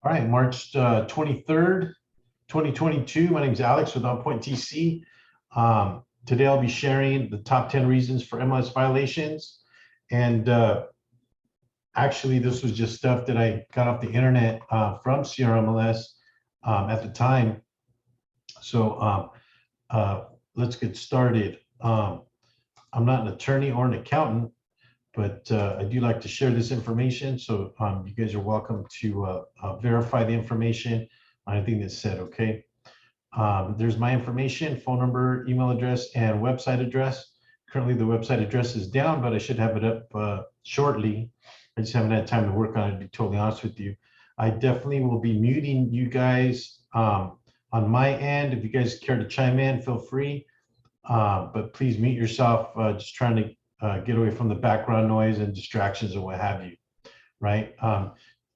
All right, March 23rd, 2022. My name is Alex with On Point TC. Today I'll be sharing the top 10 reasons for MLS violations. And actually, this was just stuff that I got off the internet from CRMLS at the time. So let's get started. I'm not an attorney or an accountant, but I do like to share this information. So you guys are welcome to verify the information on anything that's said, okay? There's my information, phone number, email address, and website address. Currently the website address is down, but I should have it up shortly. I just haven't had time to work on it, to be totally honest with you. I definitely will be muting you guys on my end. If you guys care to chime in, feel free. But please mute yourself, just trying to get away from the background noise and distractions and what have you, right?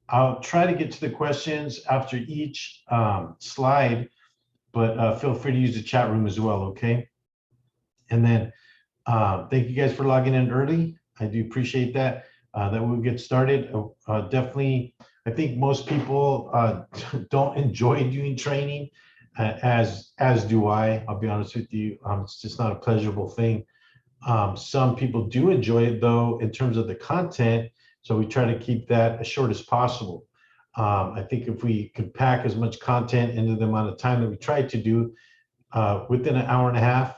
I'll try to get to the questions after each slide, but feel free to use the chat room as well, okay? And then thank you guys for logging in early. I do appreciate that. That we'll get started. Definitely, I think most people don't enjoy doing training, as do I. I'll be honest with you. It's just not a pleasurable thing. Some people do enjoy it though, in terms of the content. So we try to keep that as short as possible. I think if we could pack as much content into the amount of time that we try to do within an hour and a half,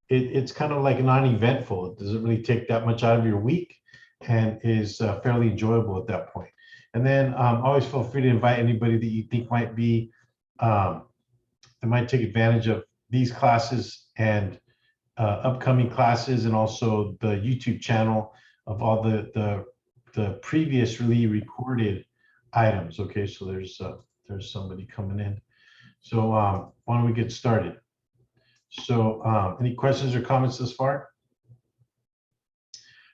it's kind of like non-eventful. It doesn't really take that much out of your week and is fairly enjoyable at that point. And then always feel free to invite anybody that you think might be, that might take advantage of these classes and upcoming classes, and also the YouTube channel of all the previously recorded items. Okay, so there's somebody coming in. So why don't we get started? So any questions or comments thus far?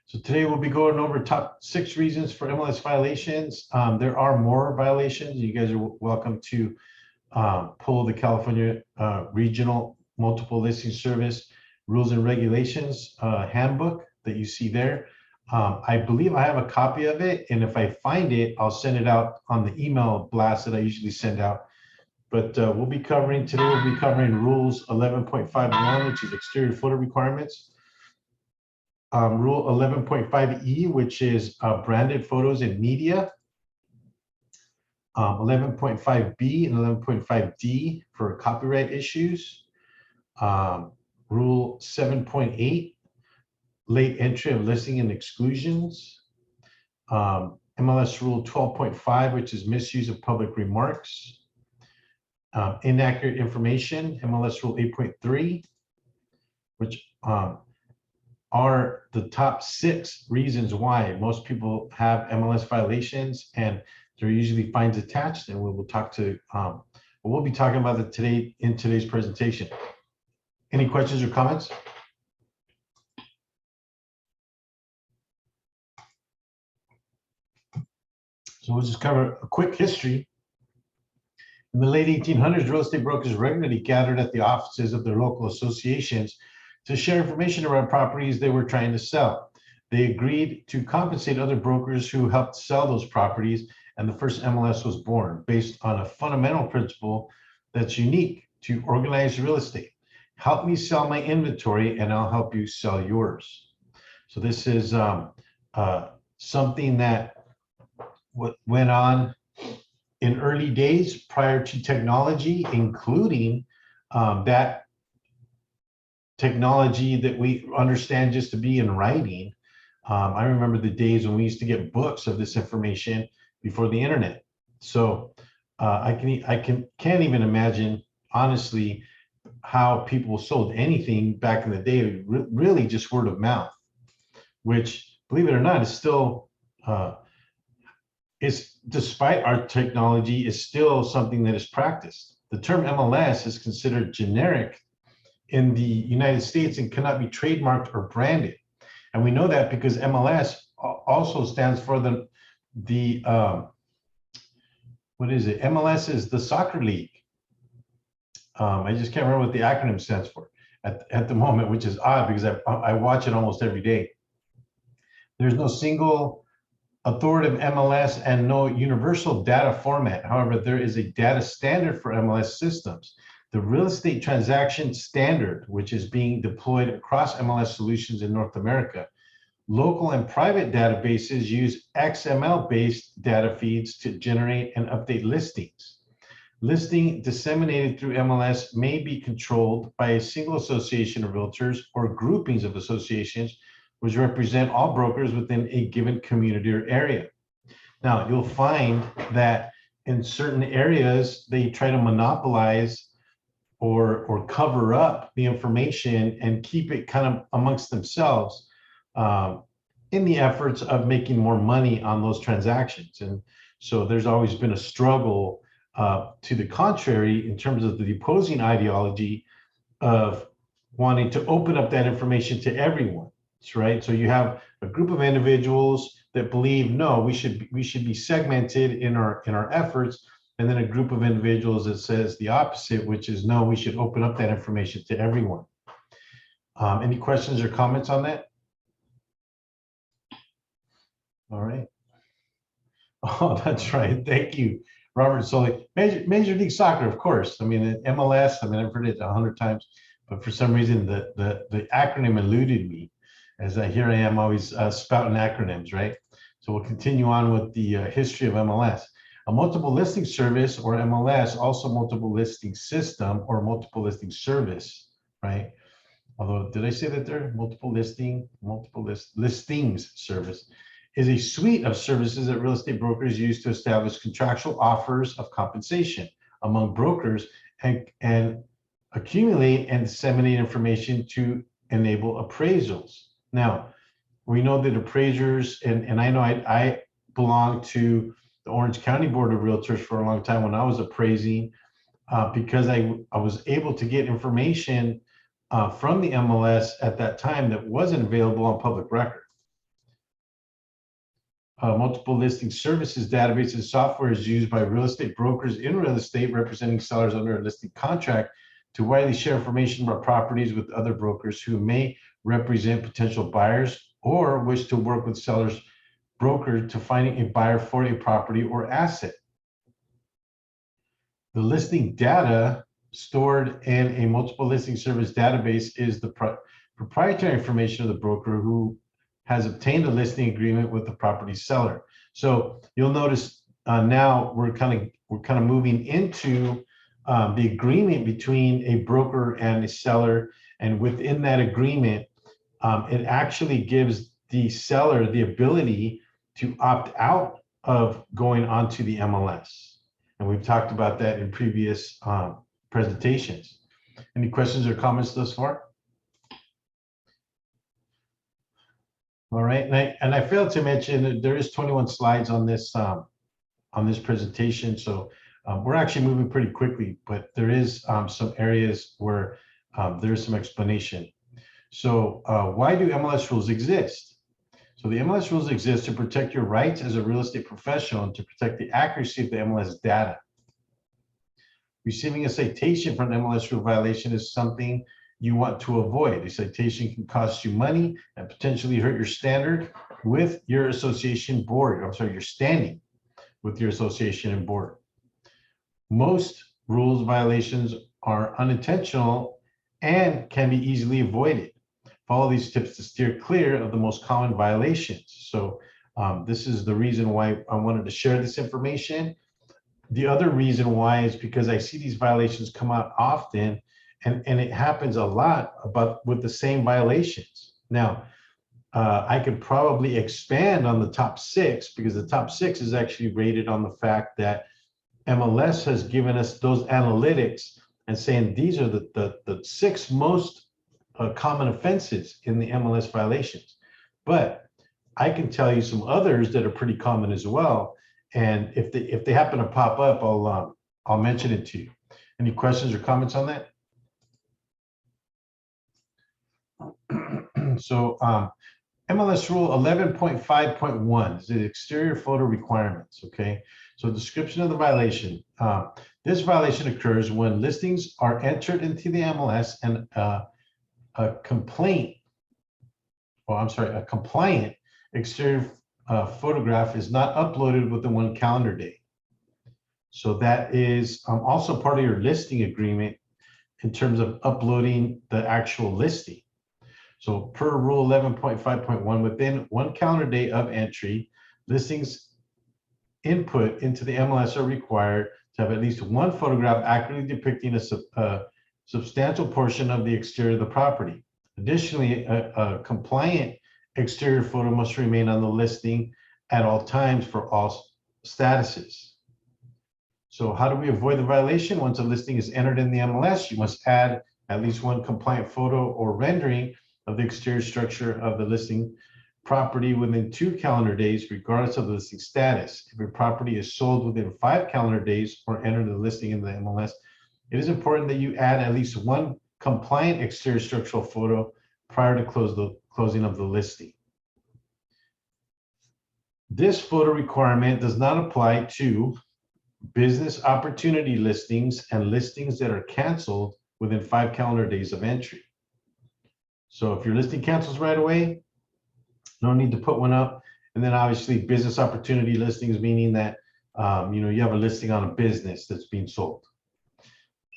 So today we'll be going over top 6 reasons for MLS violations. There are more violations. You guys are welcome to pull the California Regional Multiple Listing Service Rules and Regulations handbook that you see there. I believe I have a copy of it, and if I find it, I'll send it out on the email blast that I usually send out. But today we'll be covering Rules 11.51, which is exterior photo requirements. Rule 11.5E, which is branded photos and media. 11.5B and 11.5D for copyright issues. Rule 7.8, late entry of listing and exclusions. MLS Rule 12.5, which is misuse of public remarks. Inaccurate information, MLS Rule 8.3, which are the top 6 reasons why most people have MLS violations, and there are usually fines attached, and we'll be talking about that today in today's presentation. Any questions or comments? So we'll just cover a quick history. In the late 1800s, real estate brokers regularly gathered at the offices of their local associations to share information around properties they were trying to sell. They agreed to compensate other brokers who helped sell those properties, and the first MLS was born based on a fundamental principle that's unique to organized real estate. Help me sell my inventory and I'll help you sell yours. So this is something that went on in early days prior to technology, including that technology that we understand just to be in writing. I remember the days when we used to get books of this information before the internet. So I can't even imagine, honestly, how people sold anything back in the day. Really just word of mouth, which, believe it or not, is still despite our technology, is still something that is practiced. The term MLS is considered generic in the United States and cannot be trademarked or branded. And we know that because MLS also stands for what is it? MLS is the soccer league. I just can't remember what the acronym stands for at the moment, which is odd because I watch it almost every day. There's no single authoritative MLS and no universal data format. However, there is a data standard for MLS systems. The Real Estate Transaction Standard, which is being deployed across MLS solutions in North America. Local and private databases use XML-based data feeds to generate and update listings. Listing disseminated through MLS may be controlled by a single association of realtors or groupings of associations which represent all brokers within a given community or area. Now, you'll find that in certain areas, they try to monopolize or cover up the information and keep it kind of amongst themselves in the efforts of making more money on those transactions. And so there's always been a struggle to the contrary in terms of the opposing ideology of wanting to open up that information to everyone, right? So you have a group of individuals that believe, no, we should be segmented in our efforts, and then a group of individuals that says the opposite, which is, no, we should open up that information to everyone. Any questions or comments on that? All right. Oh, that's right. Thank you, Robert Soley. Major League Soccer, of course. I mean, MLS, I mean, I've heard it 100 times, but for some reason, the acronym eluded me, as here I am always spouting acronyms, right? So we'll continue on with the history of MLS. A multiple listing service, or MLS, also multiple listing system or multiple listing service, right? Although, did I say that there? Multiple listings service is a suite of services that real estate brokers use to establish contractual offers of compensation among brokers and accumulate and disseminate information to enable appraisals. Now, we know that appraisers, and I know I belonged to the Orange County Board of Realtors for a long time when I was appraising, because I was able to get information from the MLS at that time that wasn't available on public record. Multiple listing services database and software is used by real estate brokers in real estate representing sellers under a listing contract to widely share information about properties with other brokers who may represent potential buyers or wish to work with sellers broker to finding a buyer for a property or asset. The listing data stored in a multiple listing service database is the proprietary information of the broker who has obtained a listing agreement with the property seller. So you'll notice now we're kind of moving into the agreement between a broker and a seller, and within that agreement, it actually gives the seller the ability to opt out of going onto the MLS. And we've talked about that in previous presentations. Any questions or comments thus far? All right, and I failed to mention that there is 21 slides on this presentation, so we're actually moving pretty quickly, but there is some areas where there is some explanation. So why do MLS rules exist? So the MLS rules exist to protect your rights as a real estate professional and to protect the accuracy of the MLS data. Receiving a citation for an MLS rule violation is something you want to avoid. A citation can cost you money and potentially hurt your standard with your association board. I'm sorry, your standing with your association and board. Most rules violations are unintentional and can be easily avoided. Follow these tips to steer clear of the most common violations. So this is the reason why I wanted to share this information. The other reason why is because I see these violations come out often, and it happens a lot with the same violations. Now, I could probably expand on the top 6 because the top 6 is actually rated on the fact that MLS has given us those analytics and saying these are the 6 most common offenses in the MLS violations. But I can tell you some others that are pretty common as well. And if they happen to pop up, I'll mention it to you. Any questions or comments on that? So MLS Rule 11.5.1 is the exterior photo requirements, okay? So description of the violation. This violation occurs when listings are entered into the MLS and a compliant exterior photograph is not uploaded within 1 calendar day. So that is also part of your listing agreement in terms of uploading the actual listing. So per rule 11.5.1, within 1 calendar day of entry, listings input into the MLS are required to have at least 1 photograph accurately depicting a substantial portion of the exterior of the property. Additionally, a compliant exterior photo must remain on the listing at all times for all statuses. So how do we avoid the violation? Once a listing is entered in the MLS, you must add at least 1 compliant photo or rendering of the exterior structure of the listing property within 2 calendar days, regardless of the listing status. If a property is sold within 5 calendar days or entered the listing in the MLS, it is important that you add at least 1 compliant exterior structural photo prior to closing of the listing. This photo requirement does not apply to business opportunity listings and listings that are canceled within 5 calendar days of entry. So if your listing cancels right away, no need to put one up. And then obviously business opportunity listings, meaning that you have a listing on a business that's being sold.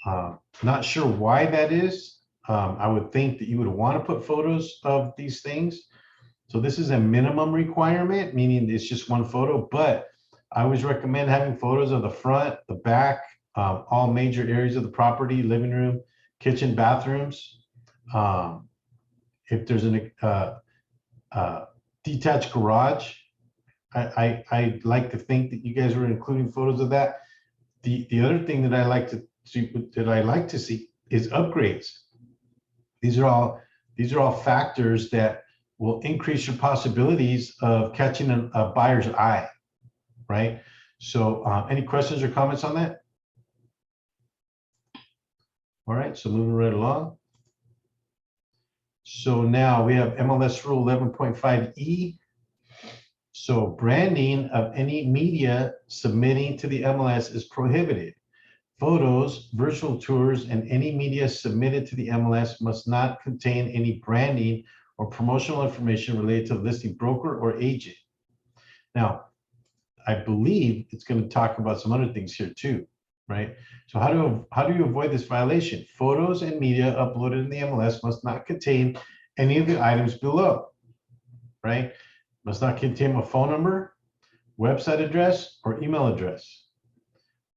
Not sure why that is. I would think that you would want to put photos of these things. So this is a minimum requirement, meaning it's just 1 photo, but I always recommend having photos of the front, the back, all major areas of the property, living room, kitchen, bathrooms. If there's a detached garage, I like to think that you guys were including photos of that. The other thing that I like to see is upgrades. These are all factors that will increase your possibilities of catching a buyer's eye, right? So any questions or comments on that? All right, so moving right along. So now we have MLS Rule 11.5E. So branding of any media submitting to the MLS is prohibited. Photos, virtual tours, and any media submitted to the MLS must not contain any branding or promotional information related to the listing broker or agent. Now, I believe it's going to talk about some other things here too, right? So how do you avoid this violation? Photos and media uploaded in the MLS must not contain any of the items below, right? Must not contain a phone number, website address, or email address.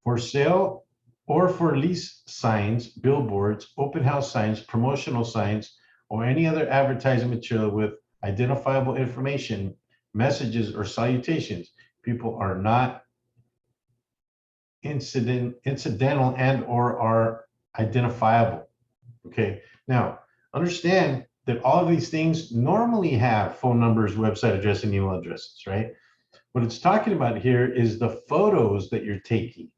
For sale or for lease signs, billboards, open house signs, promotional signs, or any other advertising material with identifiable information, messages, or salutations. People are not incidental and or are identifiable. Okay, now understand that all of these things normally have phone numbers, website address, and email addresses, right? What it's talking about here is the photos that you're taking.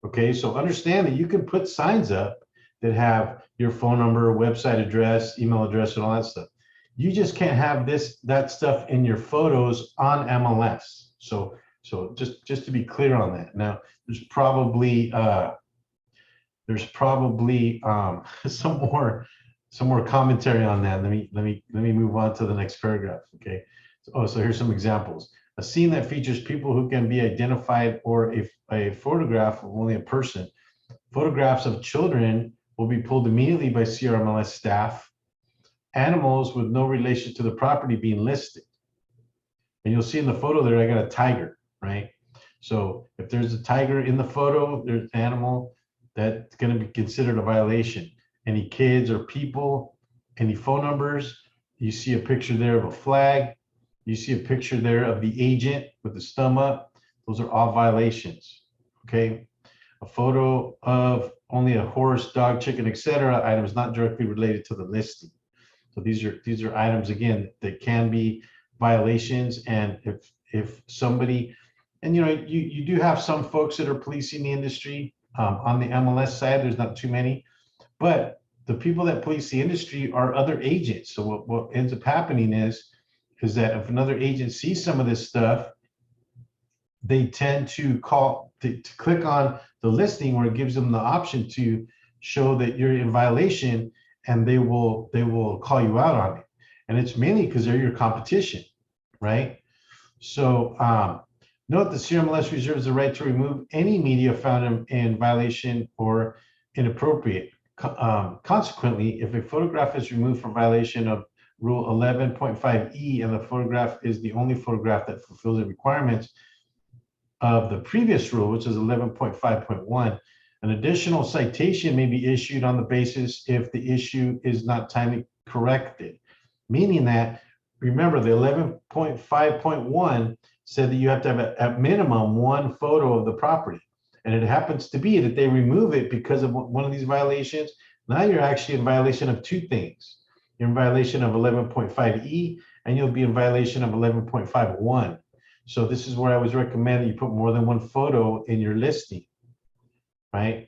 Okay, so understand that you can put signs up that have your phone number, website address, email address, and all that stuff. You just can't have that stuff in your photos on MLS. So just to be clear on that. Now, there's probably some more commentary on that. Let me move on to the next paragraph. Okay. So here's some examples. A scene that features people who can be identified, or if a photograph of only a person. Photographs of children will be pulled immediately by CRMLS staff. Animals with no relation to the property being listed. And you'll see in the photo there, I got a tiger, right? So if there's a tiger in the photo, there's an animal that's going to be considered a violation. Any kids or people, any phone numbers, you see a picture there of a flag, you see a picture there of the agent with the thumb up, those are all violations, okay? A photo of only a horse, dog, chicken, etc. items not directly related to the listing. So these are items, again, that can be violations. And if somebody, and you do have some folks that are policing the industry on the MLS side, there's not too many, but the people that police the industry are other agents. So what ends up happening is that if another agent sees some of this stuff, they tend to click on the listing where it gives them the option to show that you're in violation, and they will call you out on it. And it's mainly because they're your competition, right? So note the CRMLS reserves the right to remove any media found in violation or inappropriate. Consequently, if a photograph is removed for violation of Rule 11.5E and the photograph is the only photograph that fulfills the requirements of the previous rule, which is 11.5.1, an additional citation may be issued on the basis if the issue is not timely corrected, meaning that, remember, the 11.5.1 said that you have to have at minimum one photo of the property. And it happens to be that they remove it because of one of these violations. Now you're actually in violation of two things. You're in violation of 11.5E and you'll be in violation of 11.5.1. So this is where I always recommend that you put more than one photo in your listing, right?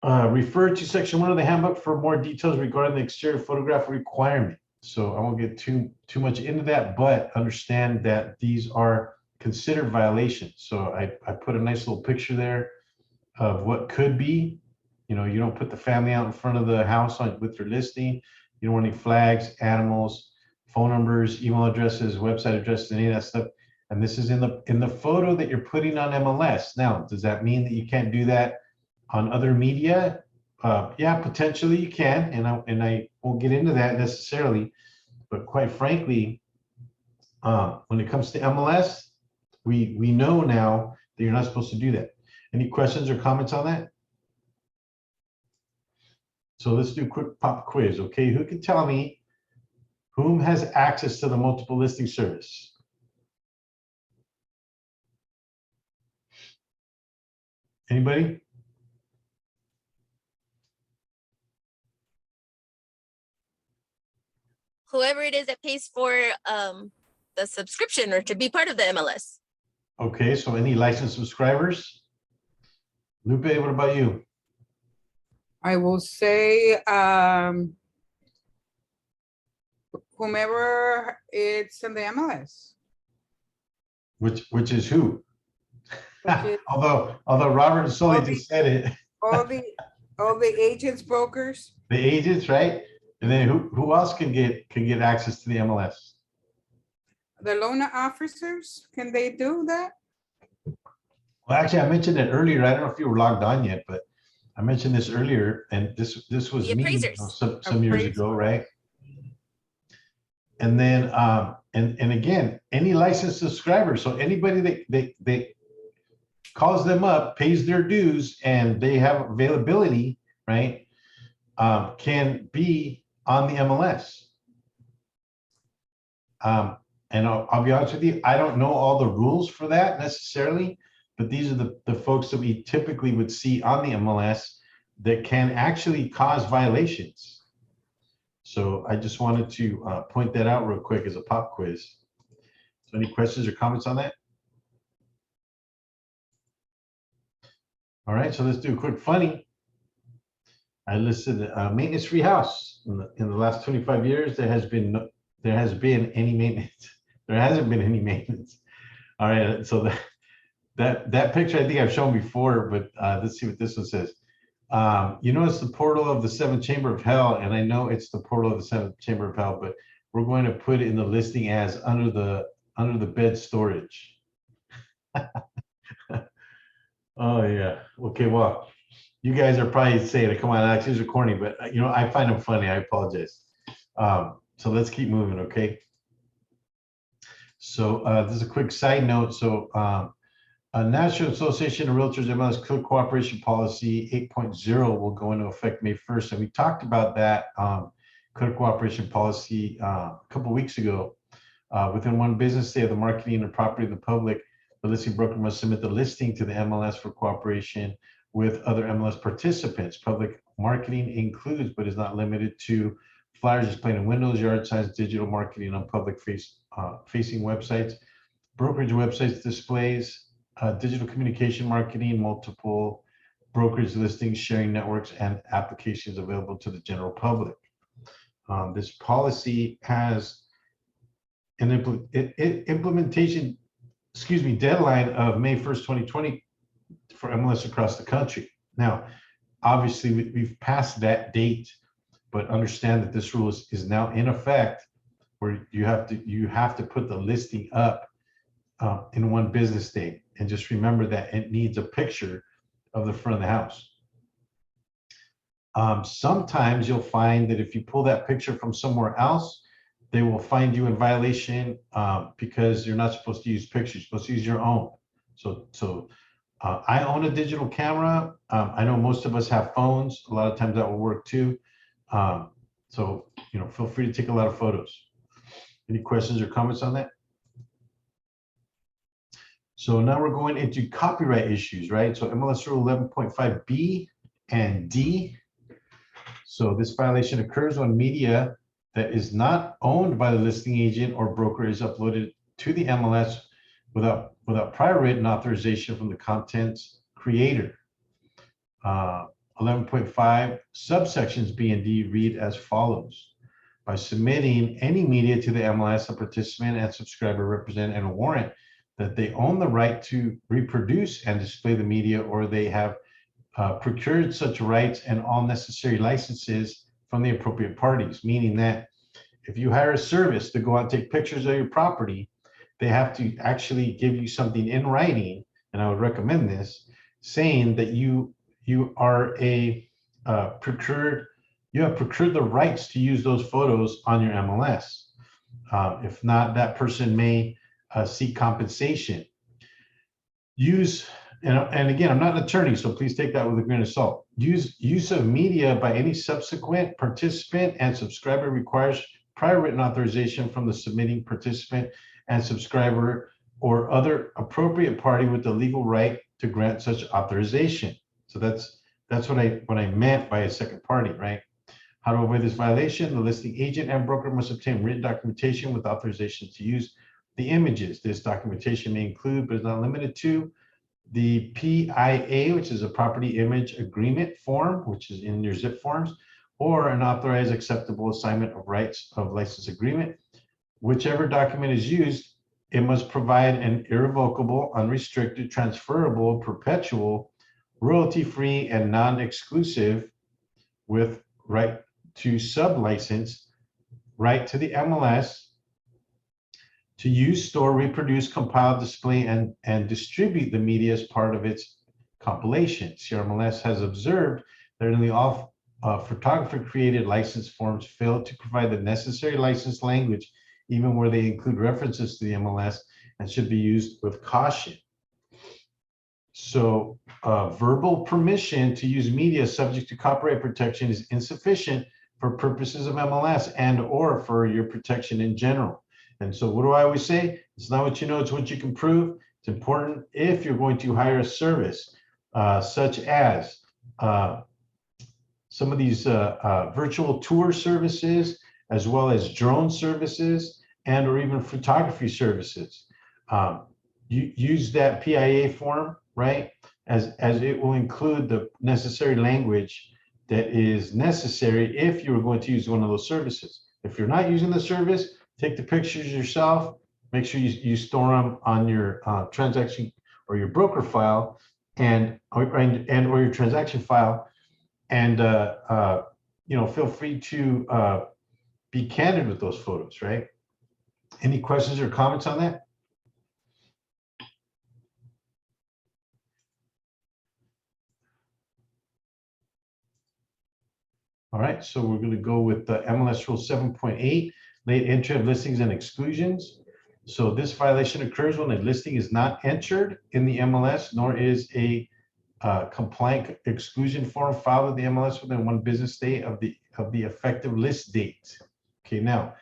Refer to section 1 of the handbook for more details regarding the exterior photograph requirement. So I won't get too much into that, but understand that these are considered violations. So I put a nice little picture there of what could be. You know, you don't put the family out in front of the house with your listing. You don't want any flags, animals, phone numbers, email addresses, website addresses, any of that stuff. And this is in the photo that you're putting on MLS. Now, does that mean that you can't do that on other media? Yeah, potentially you can, and I won't get into that necessarily. But quite frankly, when it comes to MLS, we know now that you're not supposed to do that. Any questions or comments on that? So let's do a quick pop quiz, okay? Who can tell me whom has access to the multiple listing service? Anybody? Whoever it is that pays for the subscription or to be part of the MLS. Okay, so any licensed subscribers? Lupe, what about you? I will say whomever it's in the MLS. Which is who? Which is although Robert Sully just said it. all the agents, brokers. The agents, right? And then who else can get access to the MLS? The loan officers, can they do that? Well, actually, I mentioned it earlier. I don't know if you were logged on yet, but I mentioned this earlier, and this was The me appraisers. some years ago, right? And then and again, any licensed subscriber, so anybody that calls them up, pays their dues, and they have availability, right? Can be on the MLS. And I'll be honest with you, I don't know all the rules for that necessarily, but these are the folks that we typically would see on the MLS that can actually cause violations. So I just wanted to point that out real quick as a pop quiz. So any questions or comments on that? All right, so let's do a quick funny. I listed a maintenance-free house in the last 25 years. There has been any maintenance. There hasn't been any maintenance. All right, so that picture I think I've shown before, but let's see what this one says. You know, it's the portal of the seventh chamber of hell, and I know it's the portal of the seventh chamber of hell, but we're going to put it in the listing as under the bed storage. Oh yeah. Okay. Well, you guys are probably saying, "Come on, Alex, these are corny," but you know, I find them funny. I apologize. So let's keep moving, okay? So this is a quick side note. So National Association of Realtors MLS Code Cooperation Policy 8.0 will go into effect May 1st, and we talked about that code cooperation policy a couple of weeks ago. Within one business day of the marketing and property of the public, the listing broker must submit the listing to the MLS for cooperation with other MLS participants. Public marketing includes, but is not limited to, flyers displayed in windows, yard signs, digital marketing on public facing websites, brokerage websites, displays, digital communication marketing, multiple brokerage listings, sharing networks, and applications available to the general public. This policy has an implementation deadline of May 1st, 2020 for MLS across the country. Now, obviously, we've passed that date, but understand that this rule is now in effect where you have to put the listing up in one business day. And just remember that it needs a picture of the front of the house. Sometimes you'll find that if you pull that picture from somewhere else, they will find you in violation because you're not supposed to use pictures. You're supposed to use your own. So I own a digital camera. I know most of us have phones. A lot of times that will work too. So, feel free to take a lot of photos. Any questions or comments on that? So now we're going into copyright issues, right? So MLS Rule 11.5B and D. So this violation occurs when media that is not owned by the listing agent or broker is uploaded to the MLS without prior written authorization from the content's creator. 11.5 subsections B and D read as follows. By submitting any media to the MLS, a participant and subscriber represent and warrant that they own the right to reproduce and display the media, or they have procured such rights and all necessary licenses from the appropriate parties, meaning that if you hire a service to go out and take pictures of your property, they have to actually give you something in writing, and I would recommend this, saying that you are you have procured the rights to use those photos on your MLS. If not, that person may seek compensation. And again, I'm not an attorney, so please take that with a grain of salt. Use of media by any subsequent participant and subscriber requires prior written authorization from the submitting participant and subscriber or other appropriate party with the legal right to grant such authorization. So that's what I meant by a second party, right? How to avoid this violation? The listing agent and broker must obtain written documentation with authorization to use the images. This documentation may include, but is not limited to, the PIA, which is a property image agreement form, which is in your zip forms, or an authorized acceptable assignment of rights of license agreement. Whichever document is used, it must provide an irrevocable, unrestricted, transferable, perpetual, royalty-free, and non-exclusive with right to sublicense, right to the MLS to use, store, reproduce, compile, display, and distribute the media as part of its compilation. CRMLS has observed that nearly all photographer-created license forms fail to provide the necessary license language, even where they include references to the MLS, and should be used with caution. So verbal permission to use media subject to copyright protection is insufficient for purposes of MLS and or for your protection in general. And so what do I always say? It's not what you know, it's what you can prove. It's important if you're going to hire a service, such as some of these virtual tour services, as well as drone services, and or even photography services. You use that PIA form, right? As it will include the necessary language that is necessary if you were going to use one of those services. If you're not using the service, take the pictures yourself. Make sure you store them on your transaction or your broker file or your transaction file, and feel free to be candid with those photos, right? Any questions or comments on that? All right, so we're going to go with the MLS Rule 7.8, late entry of listings and exclusions. So this violation occurs when a listing is not entered in the MLS, nor is a compliant exclusion form filed with the MLS within 1 business day of the effective list date. Okay, now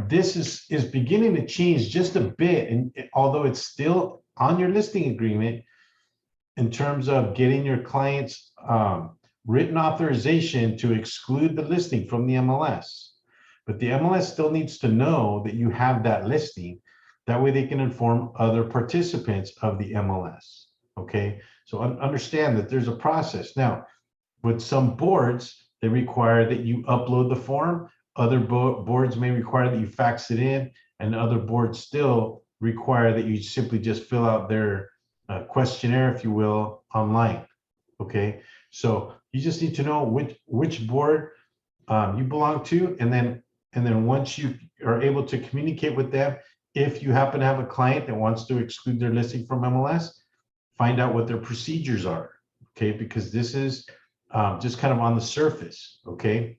this is beginning to change just a bit, and although it's still on your listing agreement in terms of getting your clients written authorization to exclude the listing from the MLS. But the MLS still needs to know that you have that listing. That way they can inform other participants of the MLS, okay? So understand that there's a process. Now, with some boards, they require that you upload the form. Other boards may require that you fax it in, and other boards still require that you simply just fill out their questionnaire, if you will, online, okay? So you just need to know which board you belong to, and And then once you are able to communicate with them, if you happen to have a client that wants to exclude their listing from MLS, find out what their procedures are, okay? Because this is just kind of on the surface, okay?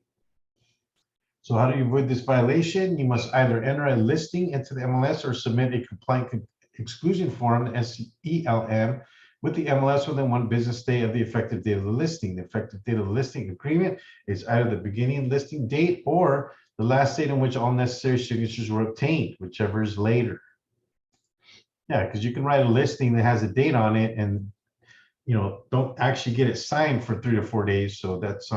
So how do you avoid this violation? You must either enter a listing into the MLS or submit a compliant exclusion form, SELM, with the MLS within 1 business day of the effective date of the listing. The effective date of the listing agreement is either the beginning listing date or the last date in which all necessary signatures were obtained, whichever is later. Yeah, because you can write a listing that has a date on it and don't actually get it signed for 3 to 4 days. So that's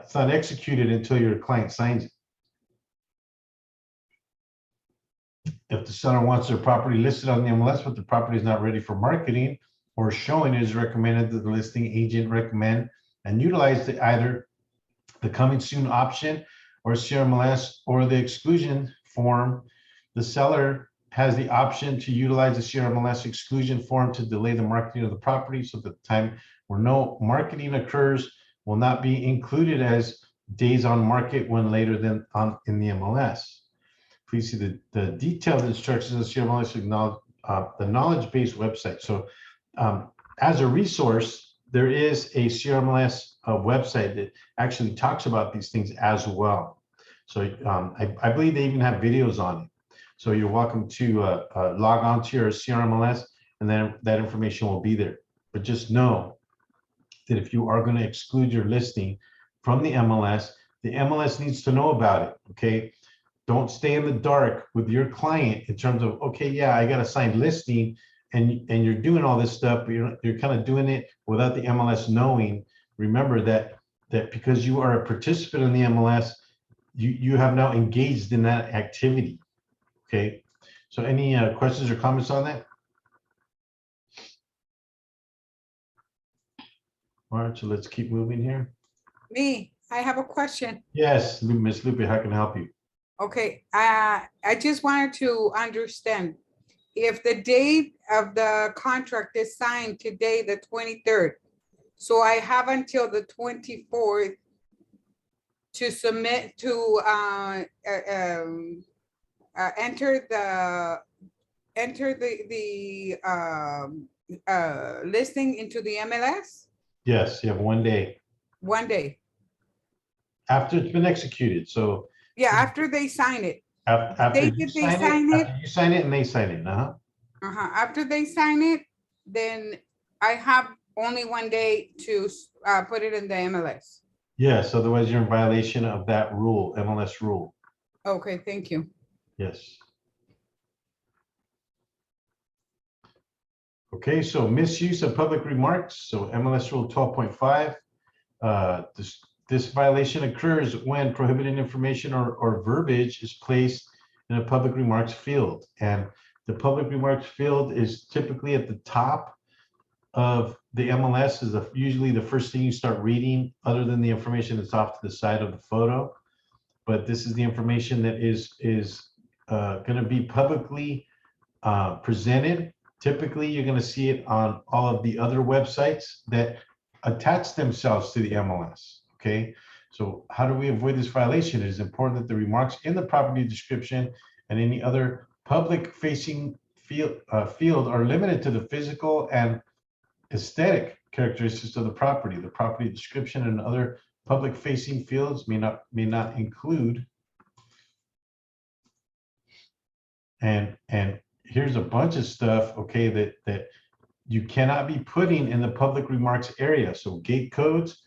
it's not executed until your client signs it. If the seller wants their property listed on the MLS, but the property is not ready for marketing or showing, it is recommended that the listing agent recommend and utilize either the coming soon option or CRMLS or the exclusion form. The seller has the option to utilize the CRMLS exclusion form to delay the marketing of the property, so that the time where no marketing occurs will not be included as days on market when later than in the MLS. Please see the detailed instructions of CRMLS the knowledge base website. So as a resource, there is a CRMLS website that actually talks about these things as well. So I believe they even have videos on it. So you're welcome to log on to your CRMLS, and then that information will be there. But just know that if you are going to exclude your listing from the MLS needs to know about it, okay? Don't stay in the dark with your client in terms of, okay, yeah, I got a signed listing, and you're doing all this stuff, but you're kind of doing it without the MLS knowing. Remember that because you are a participant in the MLS, you have now engaged in that activity. Okay, so any questions or comments on that? All right, so let's keep moving here. Me, I have a question. Yes, Ms. Lupe, how can I help you? Okay, I just wanted to understand if the date of the contract is signed today, the 23rd. So I have until the 24th to submit to enter the listing into the MLS. Yes, you have 1 day 1 day. after it's been executed. So Yeah, after they sign it. after They you sign sign it, it. after you sign it and they sign it. After they sign it, then I have only 1 day to put it in the MLS. Yes, otherwise you're in violation of that rule, MLS rule. Okay, thank you. Yes. Okay, so misuse of public remarks. So MLS rule 12.5. This violation occurs when prohibited information or verbiage is placed in a public remarks field. And the public remarks field is typically at the top of the MLS, is usually the first thing you start reading, other than the information that's off to the side of the photo. But this is the information that is going to be publicly presented. Typically, you're going to see it on all of the other websites that attach themselves to the MLS. Okay, so how do we avoid this violation? It is important that the remarks in the property description and any other public-facing field are limited to the physical and aesthetic characteristics of the property. The property description and other public-facing fields may not include. And here's a bunch of stuff, okay, that you cannot be putting in the public remarks area. So gate codes,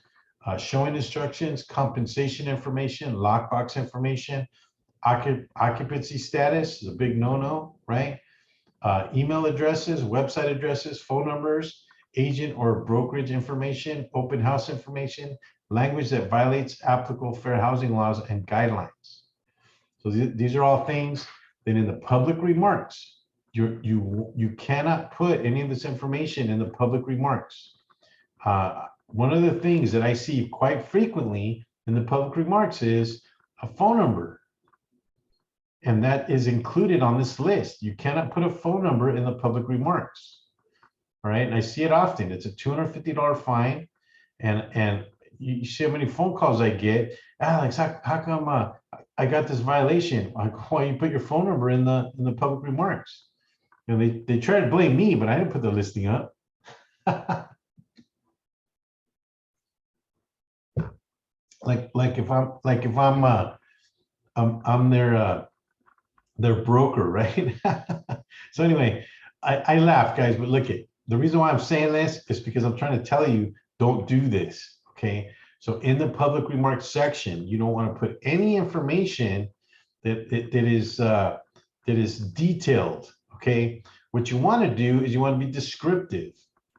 showing instructions, compensation information, lockbox information, occupancy status is a big no-no, right? Email addresses, website addresses, phone numbers, agent or brokerage information, open house information, language that violates applicable fair housing laws and guidelines. So these are all things that in the public remarks, you cannot put any of this information in the public remarks. One of the things that I see quite frequently in the public remarks is a phone number. And that is included on this list. You cannot put a phone number in the public remarks. All right, and I see it often. It's a $250 fine. And you see how many phone calls I get. Alex, how come I got this violation. Why you put your phone number in the public remarks? You know, they try to blame me, but I didn't put the listing up. like if I'm their broker, right? So anyway, I laugh, guys, but look, the reason why I'm saying this is because I'm trying to tell you, don't do this, okay? So in the public remarks section, you don't want to put any information that is detailed, okay? What you want to do is you want to be descriptive,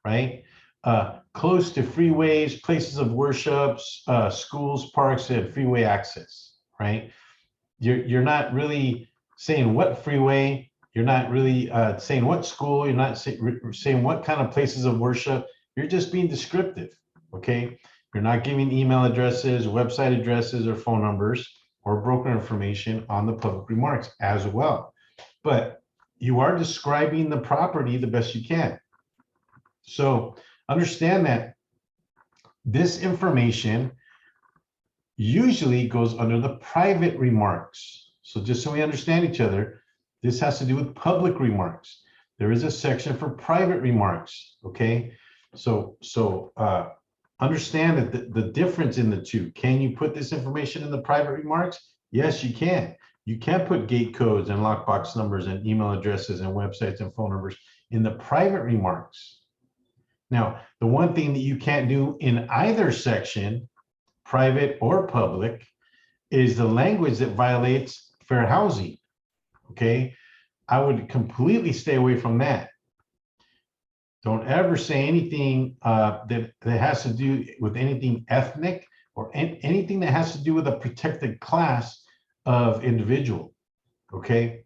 right? Close to freeways, places of worships, schools, parks, and freeway access, right? You're not really saying what freeway, you're not really saying what school, you're not saying what kind of places of worship, you're just being descriptive, okay? You're not giving email addresses, website addresses, or phone numbers, or broker information on the public remarks as well. But you are describing the property the best you can. So understand that this information usually goes under the private remarks. So just so we understand each other, this has to do with public remarks. There is a section for private remarks, okay? So understand that the difference in the two. Can you put this information in the private remarks? Yes, you can. You can put gate codes and lockbox numbers and email addresses and websites and phone numbers in the private remarks. Now, the one thing that you can't do in either section, private or public, is the language that violates fair housing, okay? I would completely stay away from that. Don't ever say anything that has to do with anything ethnic or anything that has to do with a protected class of individual, okay?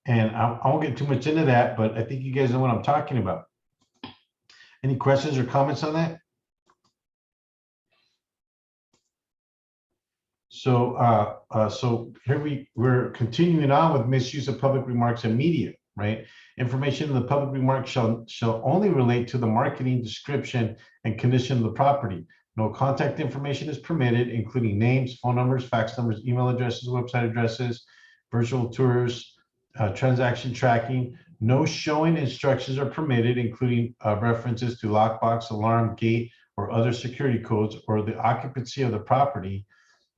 And I won't get too much into that, but I think you guys know what I'm talking about. Any questions or comments on that? So so here we're continuing on with misuse of public remarks and media, right? Information in the public remarks shall only relate to the marketing, description, and condition of the property. No contact information is permitted, including names, phone numbers, fax numbers, email addresses, website addresses, virtual tours, transaction tracking. No showing instructions are permitted, including references to lockbox, alarm, gate, or other security codes, or the occupancy of the property.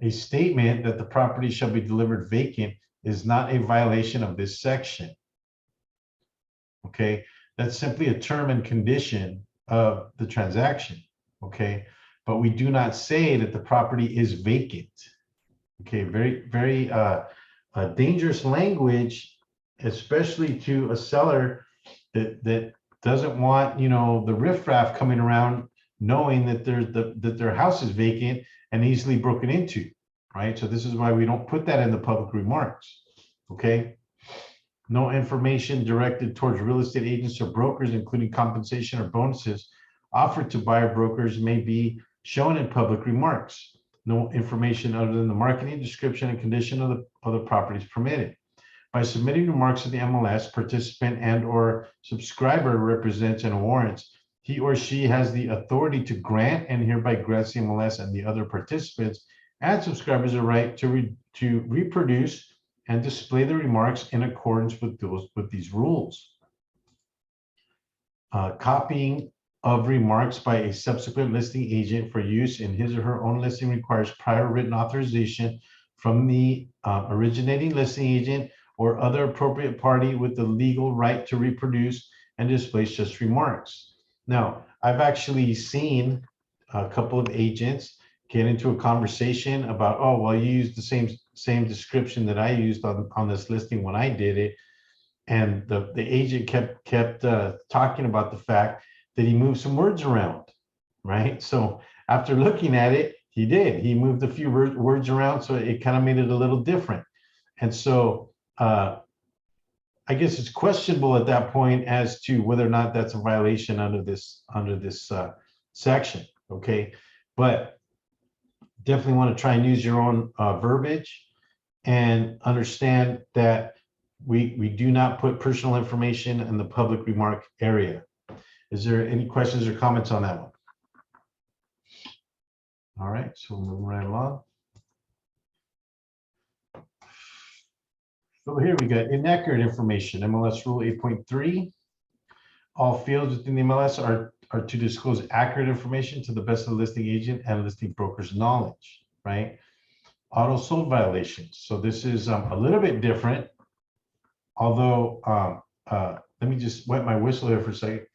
A statement that the property shall be delivered vacant is not a violation of this section. Okay, that's simply a term and condition of the transaction. Okay, but we do not say that the property is vacant. Okay, very dangerous language, especially to a seller that doesn't want, you know, the riffraff coming around knowing that that their house is vacant and easily broken into, right? So this is why we don't put that in the public remarks, okay? No information directed towards real estate agents or brokers, including compensation or bonuses offered to buyer brokers, may be shown in public remarks. No information other than the marketing, description, and condition of the property is permitted. By submitting remarks to the MLS, participant and/or subscriber represents and warrants he or she has the authority to grant and hereby grants the MLS and the other participants and subscribers a right to reproduce and display the remarks in accordance with these rules. Copying of remarks by a subsequent listing agent for use in his or her own listing requires prior written authorization from the originating listing agent or other appropriate party with the legal right to reproduce and display such remarks. Now, I've actually seen a couple of agents get into a conversation about, oh, well, you used the same description that I used on this listing when I did it. And the agent kept talking about the fact that he moved some words around, right? So after looking at it, he moved a few words around, so it kind of made it a little different. And so I guess it's questionable at that point as to whether or not that's a violation under this section, okay? But definitely want to try and use your own verbiage and understand that we do not put personal information in the public remark area. Is there any questions or comments on that one? All right, so we'll move right along. Over here, we got inaccurate information, MLS Rule 8.3. All fields within the MLS are to disclose accurate information to the best of the listing agent and listing broker's knowledge, right? Auto sold violations. So this is a little bit different, although let me just wet my whistle here for a second.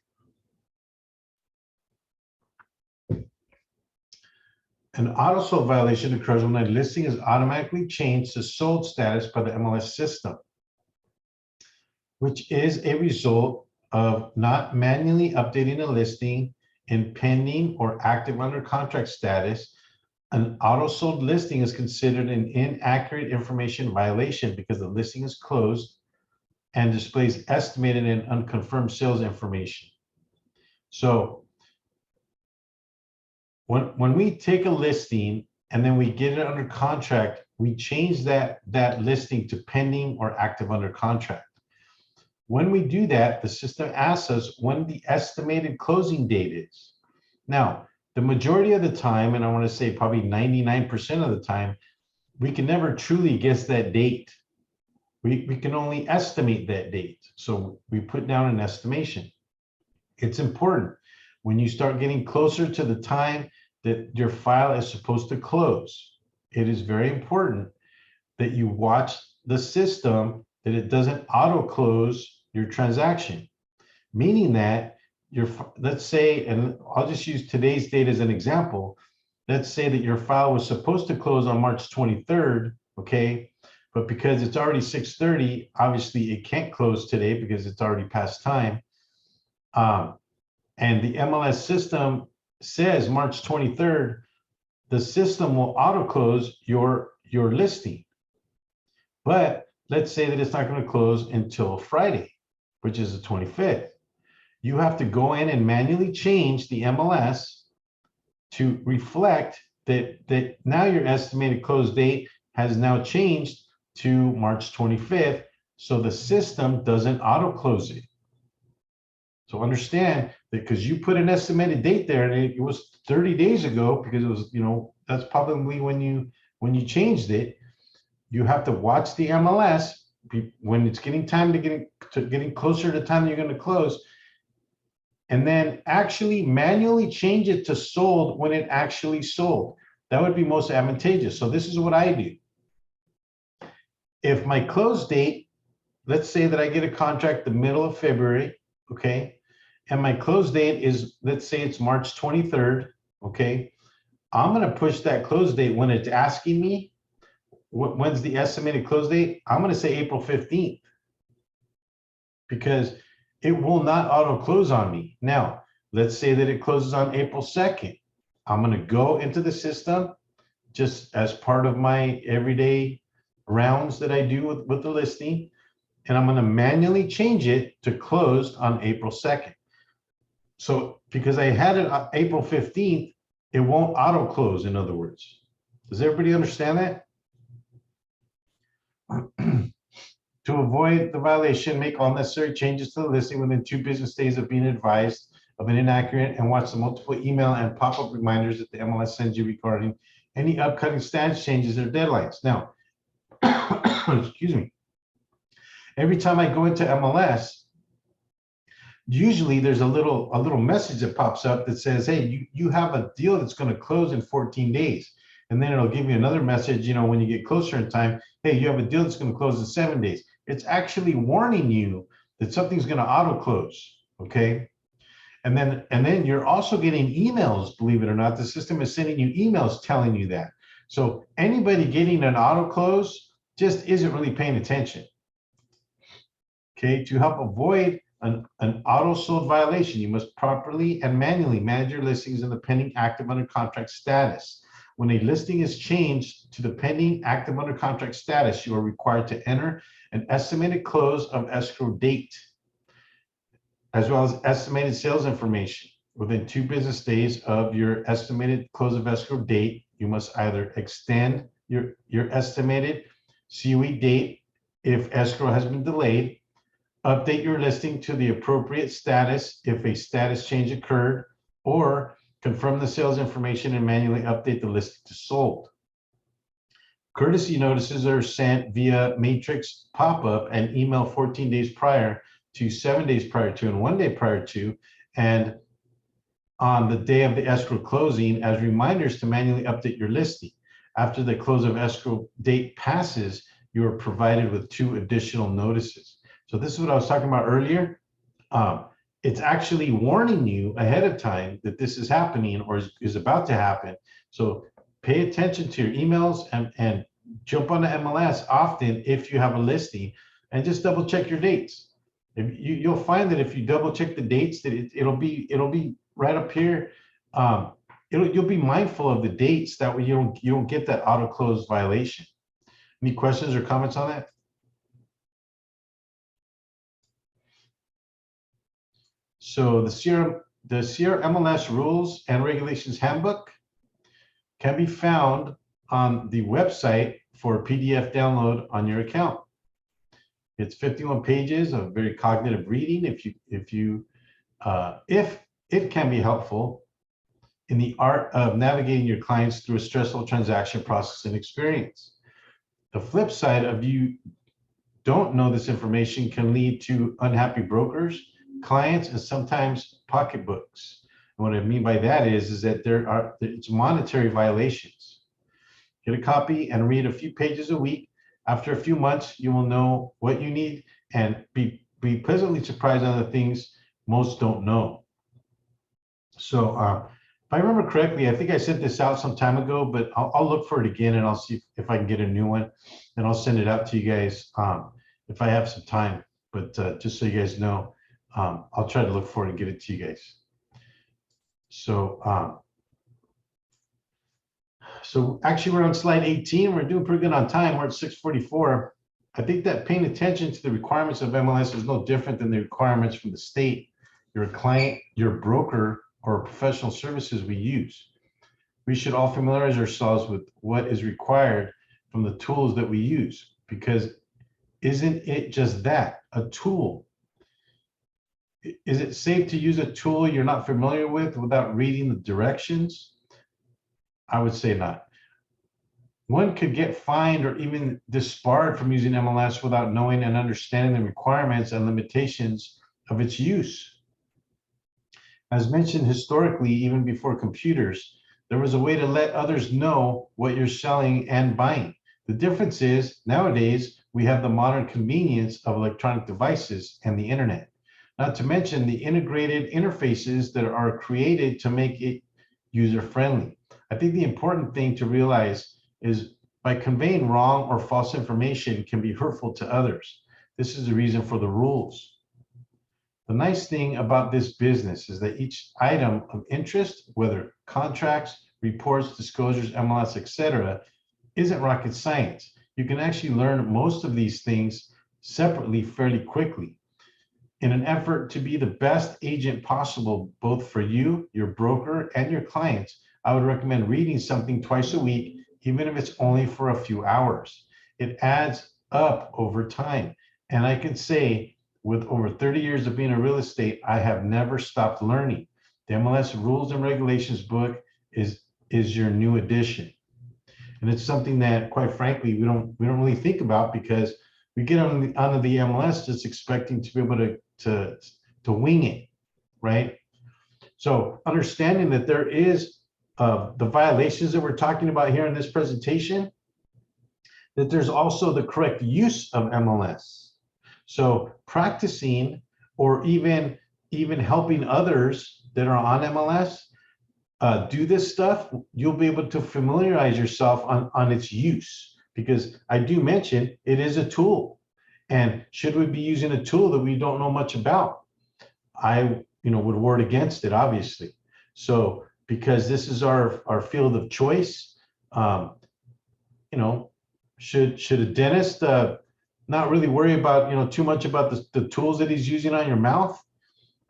An auto sold violation occurs when a listing is automatically changed to sold status by the MLS system, which is a result of not manually updating a listing in pending or active under contract status. An auto sold listing is considered an inaccurate information violation because the listing is closed and displays estimated and unconfirmed sales information. So when we take a listing and then we get it under contract, we change that listing to pending or active under contract. When we do that, the system asks us when the estimated closing date is. Now, the majority of the time, and I want to say probably 99% of the time, we can never truly guess that date. We can only estimate that date. So we put down an estimation. It's important when you start getting closer to the time that your file is supposed to close. It is very important that you watch the system, that it doesn't auto close your transaction, meaning that let's say, and I'll just use today's date as an example. Let's say that your file was supposed to close on March 23rd, okay? But because it's already 6:30, obviously it can't close today because it's already past time. And the MLS system says March 23rd, the system will auto close your listing. But let's say that it's not going to close until Friday, which is the 25th. You have to go in and manually change the MLS to reflect that now your estimated close date has now changed to March 25th, so the system doesn't auto close it. So understand that because you put an estimated date there and it was 30 days ago, because it was, that's probably when you changed it. You have to watch the MLS when it's getting time to getting closer to the time you're going to close, and then actually manually change it to sold when it actually sold. That would be most advantageous. So this is what I do. If my close date, let's say that I get a contract the middle of February, okay, and my close date is, let's say it's March 23rd, okay, I'm going to push that close date when it's asking me when's the estimated close date. I'm going to say April 15th because it will not auto close on me. Now, let's say that it closes on April 2nd. I'm going to go into the system just as part of my everyday rounds that I do with the listing, and I'm going to manually change it to closed on April 2nd. So because I had it on April 15th, it won't auto close, in other words. Does everybody understand that? To avoid the violation, make all necessary changes to the listing within 2 business days of being advised of an inaccurate, and watch the multiple email and pop-up reminders that the MLS sends you regarding any upcoming status changes or deadlines. Now, excuse me. Every time I go into MLS, usually there's a little message that pops up that says, hey, you have a deal that's going to close in 14 days. And then it'll give you another message, when you get closer in time, hey, you have a deal that's going to close in 7 days. It's actually warning you that something's going to auto close, okay? And then you're also getting emails, believe it or not. The system is sending you emails telling you that. So anybody getting an auto close just isn't really paying attention. Okay, to help avoid an auto sold violation, you must properly and manually manage your listings in the pending active under contract status. When a listing is changed to the pending active under contract status, you are required to enter an estimated close of escrow date, as well as estimated sales information. Within 2 business days of your estimated close of escrow date, you must either extend your estimated COE date if escrow has been delayed, update your listing to the appropriate status if a status change occurred, or confirm the sales information and manually update the listing to sold. Courtesy notices are sent via matrix pop-up and email 14 days prior to 7 days prior to and 1 day prior to, and on the day of the escrow closing as reminders to manually update your listing. After the close of escrow date passes, you are provided with 2 additional notices. So this is what I was talking about earlier. It's actually warning you ahead of time that this is happening or is about to happen. So pay attention to your emails and jump on the MLS often if you have a listing, and just double check your dates. You'll find that if you double check the dates, that it'll be right up here. You'll be mindful of the dates, that way you don't get that auto close violation. Any questions or comments on that? So the CRMLS Rules and Regulations Handbook can be found on the website for PDF download on your account. It's 51 pages of very cognitive reading. If it can be helpful in the art of navigating your clients through a stressful transaction process and experience. The flip side of you don't know this information can lead to unhappy brokers, clients, and sometimes pocketbooks. And what I mean by that is that it's monetary violations. Get a copy and read a few pages a week. After a few months, you will know what you need and be pleasantly surprised on the things most don't know. So if I remember correctly, I think I sent this out some time ago, but I'll look for it again and I'll see if I can get a new one, and I'll send it out to you guys if I have some time. But just so you guys know, I'll try to look for it and get it to you guys. So actually we're on slide 18. We're doing pretty good on time. We're at 6:44. I think that paying attention to the requirements of MLS is no different than the requirements from the state, your client, your broker, or professional services we use. We should all familiarize ourselves with what is required from the tools that we use, because isn't it just that, a tool? Is it safe to use a tool you're not familiar with without reading the directions? I would say not. One could get fined or even disbarred from using MLS without knowing and understanding the requirements and limitations of its use. As mentioned, historically, even before computers, there was a way to let others know what you're selling and buying. The difference is nowadays we have the modern convenience of electronic devices and the internet, not to mention the integrated interfaces that are created to make it user-friendly. I think the important thing to realize is by conveying wrong or false information can be hurtful to others. This is the reason for the rules. The nice thing about this business is that each item of interest, whether contracts, reports, disclosures, MLS, etc., isn't rocket science. You can actually learn most of these things separately fairly quickly. In an effort to be the best agent possible, both for you, your broker, and your clients, I would recommend reading something twice a week, even if it's only for a few hours. It adds up over time. And I can say, with over 30 years of being in real estate, I have never stopped learning. The MLS Rules and Regulations book is your new addition. And it's something that, quite frankly, we don't really think about, because we get onto the MLS just expecting to be able to wing it, right? So understanding that there is the violations that we're talking about here in this presentation, that there's also the correct use of MLS. So practicing or even helping others that are on MLS do this stuff, you'll be able to familiarize yourself on its use, because I do mention it is a tool. And should we be using a tool that we don't know much about? I would ward against it, obviously. So because this is our field of choice, should a dentist not really worry about too much about the tools that he's using on your mouth?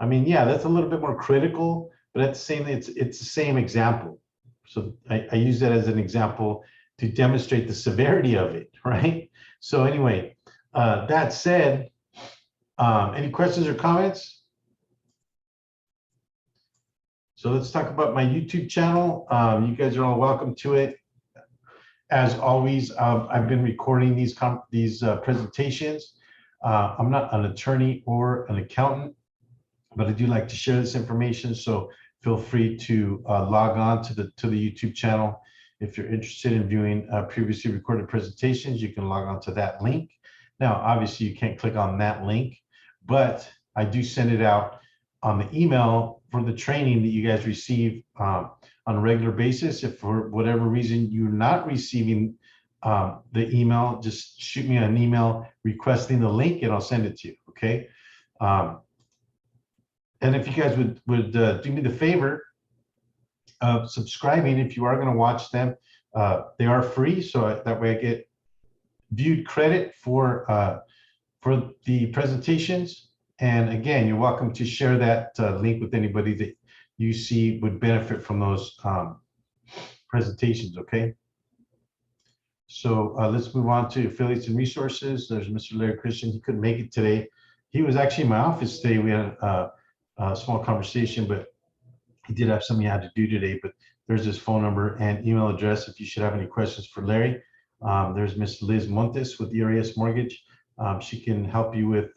I mean, yeah, that's a little bit more critical, but at the same, it's the same example. So I use that as an example to demonstrate the severity of it, right? So anyway, that said, any questions or comments? So let's talk about my YouTube channel. You guys are all welcome to it. as always, I've been recording these presentations. I'm not an attorney or an accountant, but I do like to share this information. So feel free to log on to the YouTube channel. If you're interested in viewing previously recorded presentations, you can log on to that link. Now, obviously, you can't click on that link, but I do send it out on the email for the training that you guys receive on a regular basis. If for whatever reason you're not receiving the email, just shoot me an email requesting the link and I'll send it to you, okay? And if you guys would do me the favor of subscribing, if you are gonna watch them, they are free, so that way I get viewed credit for the presentations. And again, you're welcome to share that link with anybody that you see would benefit from those presentations, okay? So let's move on to affiliates and resources. There's Mr. Larry Christian. He couldn't make it today. He was actually in my office today. We had a small conversation, but he did have something he had to do today. But there's his phone number and email address if you should have any questions for Larry. There's Miss Liz Montes with ERS Mortgage. She can help you with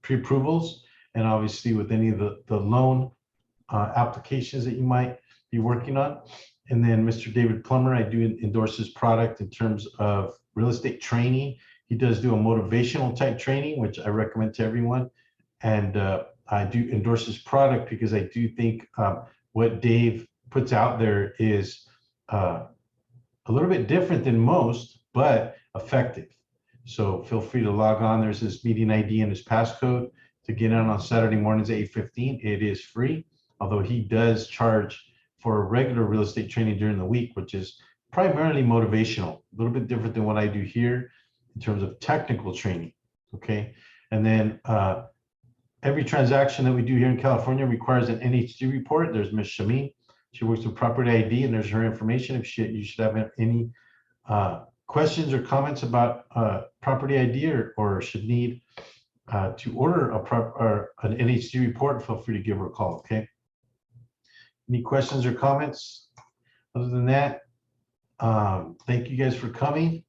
pre-approvals and obviously with any of the loan applications that you might be working on. And then Mr. David Plummer, I do endorse his product in terms of real estate training. He does do a motivational type training, which I recommend to everyone. And I do endorse his product because I do think what Dave puts out there is a little bit different than most, but effective. So feel free to log on. There's his meeting ID and his passcode to get on Saturday mornings at 8:15. It is free, although he does charge for regular real estate training during the week, which is primarily motivational, a little bit different than what I do here in terms of technical training, okay? And then every transaction that we do here in California requires an NHD report. There's Ms. Shamin. She works with property ID, and there's her information if you should have any questions or comments about property ID or should need to order an NHD report, feel free to give her a call, okay? Any questions or comments? Other than that, thank you guys for coming.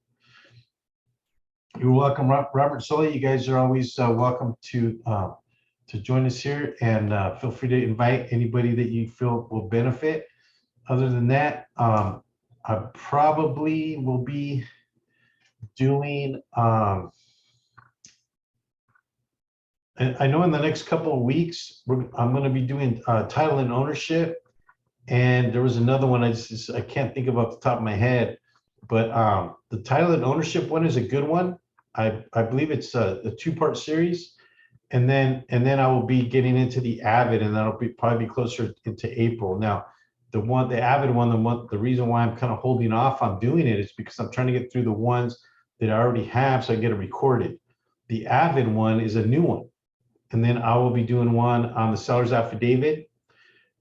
You're welcome, Robert Sully. You guys are always welcome to join us here, and feel free to invite anybody that you feel will benefit. Other than that, I probably will be doing, and I know in the next couple of weeks, I'm going to be doing title and ownership. And there was another one I can't think of off the top of my head, but the title and ownership one is a good one. I believe it's a two-part series. And then I will be getting into the Avid, and that'll probably be closer into April. Now, the Avid one, the reason why I'm kind of holding off on doing it is because I'm trying to get through the ones that I already have so I get it recorded. The Avid one is a new one. And then I will be doing one on the seller's affidavit,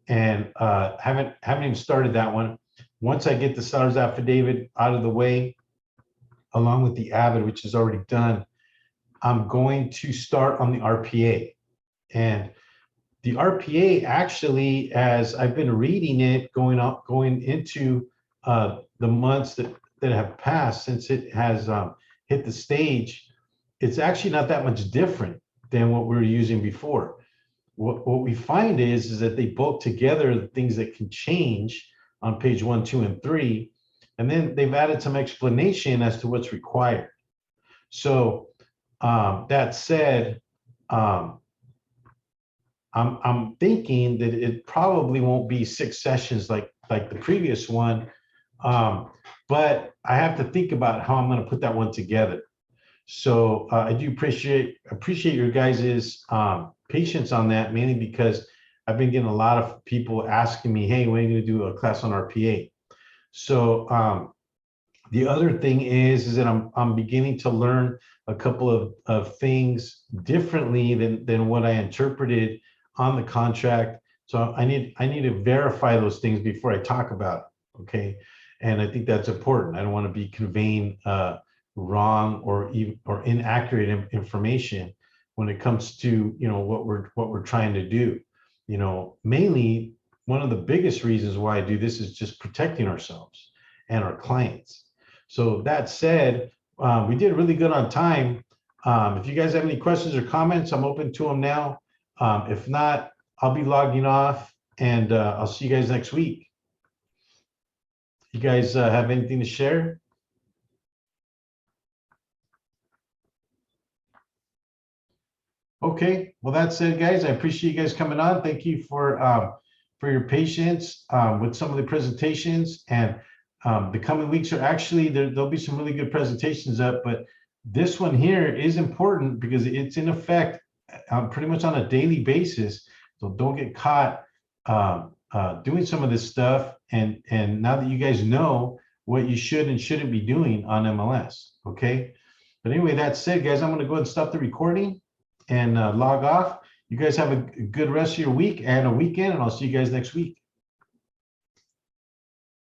and haven't even started that one. Once I get the seller's affidavit out of the way, along with the Avid, which is already done, I'm going to start on the RPA. And the RPA actually, as I've been reading it, going into the months that have passed since it has hit the stage, it's actually not that much different than what we were using before. What we find is that they bolt together the things that can change on page 1, 2, and 3, and then they've added some explanation as to what's required. So that said, I'm thinking that it probably won't be 6 sessions like the previous one, but I have to think about how I'm going to put that one together. So I do appreciate your guys's patience on that, mainly because I've been getting a lot of people asking me, hey, when are you going to do a class on RPA? So the other thing is that I'm beginning to learn a couple of things differently than what I interpreted on the contract. So I need to verify those things before I talk about it, okay? And I think that's important. I don't want to be conveying wrong or inaccurate information when it comes to what we're trying to do. Mainly one of the biggest reasons why I do this is just protecting ourselves and our clients. So that said, we did really good on time. If you guys have any questions or comments, I'm open to them now. If not, I'll be logging off, and I'll see you guys next week. You guys have anything to share? Okay, well, that's it, guys. I appreciate you guys coming on. Thank you for your patience with some of the presentations. And the coming weeks are actually, there'll be some really good presentations up, but this one here is important because it's in effect pretty much on a daily basis. So don't get caught doing some of this stuff. And now that you guys know what you should and shouldn't be doing on MLS, okay? But anyway, that said, guys, I'm gonna go ahead and stop the recording and log off. You guys have a good rest of your week and a weekend, and I'll see you guys next week.